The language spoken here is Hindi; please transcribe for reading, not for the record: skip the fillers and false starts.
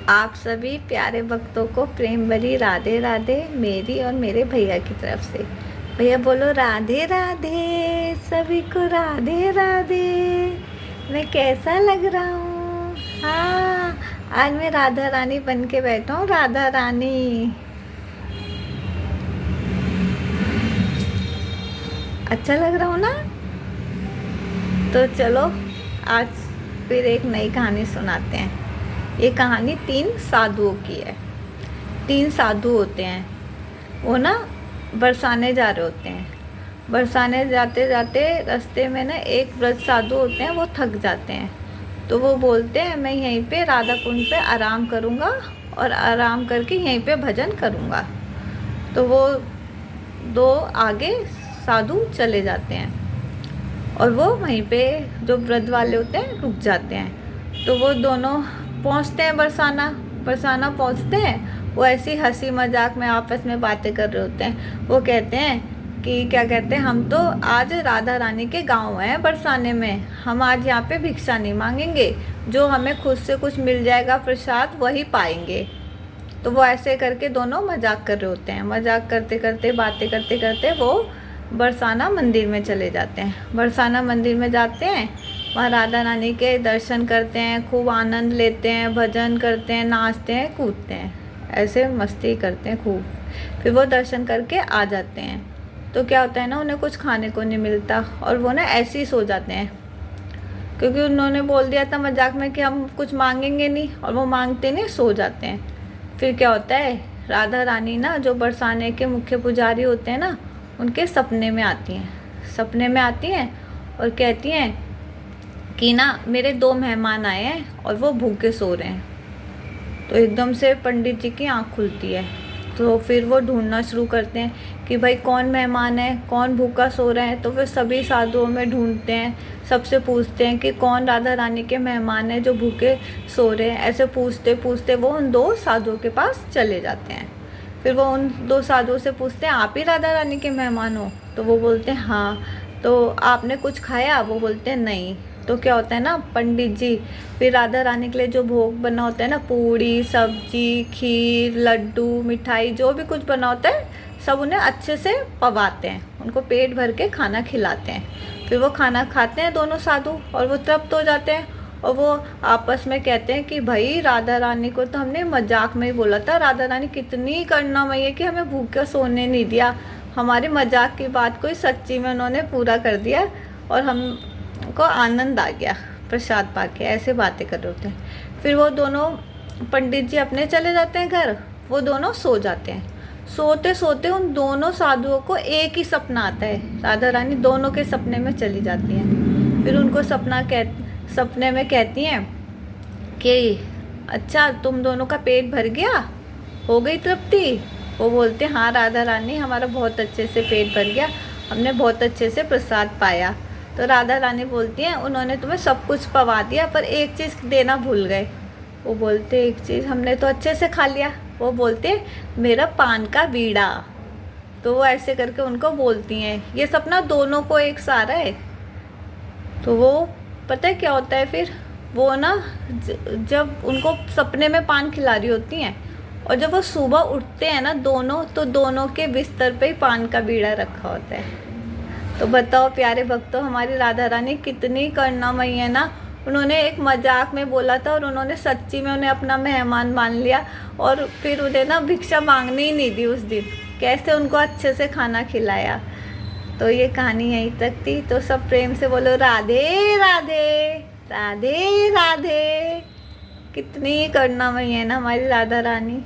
आप सभी प्यारे भक्तों को प्रेम भरी राधे राधे मेरी और मेरे भैया की तरफ से। भैया बोलो राधे राधे, सभी को राधे राधे। मैं कैसा लग रहा हूँ? हाँ, आज मैं राधा रानी बन के बैठा हूँ, राधा रानी। अच्छा लग रहा हूँ ना? तो चलो आज फिर एक नई कहानी सुनाते हैं। ये कहानी 3 साधुओं की है। 3 साधु होते हैं, वो ना बरसाने जा रहे होते हैं। बरसाने जाते जाते रास्ते में ना एक व्रत साधु होते हैं, वो थक जाते हैं। तो वो बोलते हैं मैं यहीं पे राधा कुंड पे आराम करूँगा और आराम करके यहीं पे भजन करूँगा। तो वो 2 आगे साधु चले जाते हैं और वो वहीं पे जो व्रत वाले होते हैं रुक जाते हैं। तो वो दोनों पहुंचते हैं बरसाना पहुंचते हैं। वो ऐसी हंसी मजाक में आपस में बातें कर रहे होते हैं। वो कहते हैं कि क्या कहते हैं, हम तो आज राधा रानी के गांव हैं बरसाने में, हम आज यहाँ पे भिक्षा नहीं मांगेंगे, जो हमें खुद से कुछ मिल जाएगा प्रसाद वही पाएंगे। तो वो ऐसे करके दोनों मजाक कर रहे होते हैं। मजाक करते करते बातें करते करते वो बरसाना मंदिर में चले जाते हैं। बरसाना मंदिर में जाते हैं, वहाँ राधा रानी के दर्शन करते हैं, खूब आनंद लेते हैं, भजन करते हैं, नाचते हैं, कूदते हैं, ऐसे मस्ती करते हैं खूब। फिर वो दर्शन करके आ जाते हैं। तो क्या होता है ना, उन्हें कुछ खाने को नहीं मिलता और वो ना ऐसे ही सो जाते हैं, क्योंकि उन्होंने बोल दिया था मजाक में कि हम कुछ मांगेंगे नहीं, और वो मांगते नहीं, सो जाते हैं। फिर क्या होता है, राधा रानी ना जो बरसाने के मुख्य पुजारी होते हैं ना, उनके सपने में आती हैं और कहती हैं कि ना मेरे 2 मेहमान आए हैं और वो भूखे सो रहे हैं। तो एकदम से पंडित जी की आँख खुलती है। तो फिर वो ढूंढना शुरू करते हैं कि भाई कौन मेहमान है, कौन भूखा सो रहा है। तो फिर सभी साधुओं में ढूंढते हैं, सबसे पूछते हैं कि कौन राधा रानी के मेहमान है जो भूखे सो रहे हैं। ऐसे पूछते पूछते वो उन 2 साधुओं के पास चले जाते हैं। फिर वो उन 2 साधुओं से पूछते हैं आप ही राधा रानी के मेहमान हो? तो वो बोलते हैं हाँ। तो आपने कुछ खाया? वो बोलते हैं नहीं। तो क्या होता है ना, पंडित जी फिर राधा रानी के लिए जो भोग बना होता है ना, पूड़ी सब्जी खीर लड्डू मिठाई जो भी कुछ बना होता है, सब उन्हें अच्छे से पवाते हैं, उनको पेट भर के खाना खिलाते हैं। फिर वो खाना खाते हैं दोनों साधु और वो तृप्त हो जाते हैं। और वो आपस में कहते हैं कि भाई राधा रानी को तो हमने मजाक में ही बोला था, राधा रानी कितनी करुणामयी है कि हमें भूखे सोने नहीं दिया, हमारी मजाक की बात को सच्ची में उन्होंने पूरा कर दिया और हमको आनंद आ गया प्रसाद पाके। ऐसे बातें कर रहे होते हैं। फिर वो दोनों पंडित जी अपने चले जाते हैं घर, वो दोनों सो जाते हैं। सोते सोते उन दोनों साधुओं को एक ही सपना आता है, राधा रानी दोनों के सपने में चली जाती हैं। फिर उनको सपने में कहती हैं कि अच्छा तुम दोनों का पेट भर गया, हो गई तृप्ति? वो बोलते हैं हाँ राधा रानी, हमारा बहुत अच्छे से पेट भर गया, हमने बहुत अच्छे से प्रसाद पाया। तो राधा रानी बोलती हैं उन्होंने तुम्हें सब कुछ पवा दिया पर एक चीज़ देना भूल गए। वो बोलते एक चीज़, हमने तो अच्छे से खा लिया। वो बोलते मेरा पान का बीड़ा। तो वो ऐसे करके उनको बोलती हैं। ये सपना दोनों को एक सारा है। तो वो पता है क्या होता है, फिर वो ना जब उनको सपने में पान खिला रही होती हैं और जब वो सुबह उठते हैं ना दोनों, तो दोनों के बिस्तर पे ही पान का बीड़ा रखा होता है। तो बताओ प्यारे भक्तों, हमारी राधा रानी कितनी करुणामयी है ना। उन्होंने एक मजाक में बोला था और उन्होंने सच्ची में उन्हें अपना मेहमान मान लिया और फिर उन्हें ना भिक्षा मांगनी ही नहीं दी उस दिन। कैसे उनको अच्छे से खाना खिलाया। तो ये कहानी यहीं तक थी। तो सब प्रेम से बोलो राधे राधे, राधे राधे। कितनी करुणामयी है ना हमारी राधा रानी।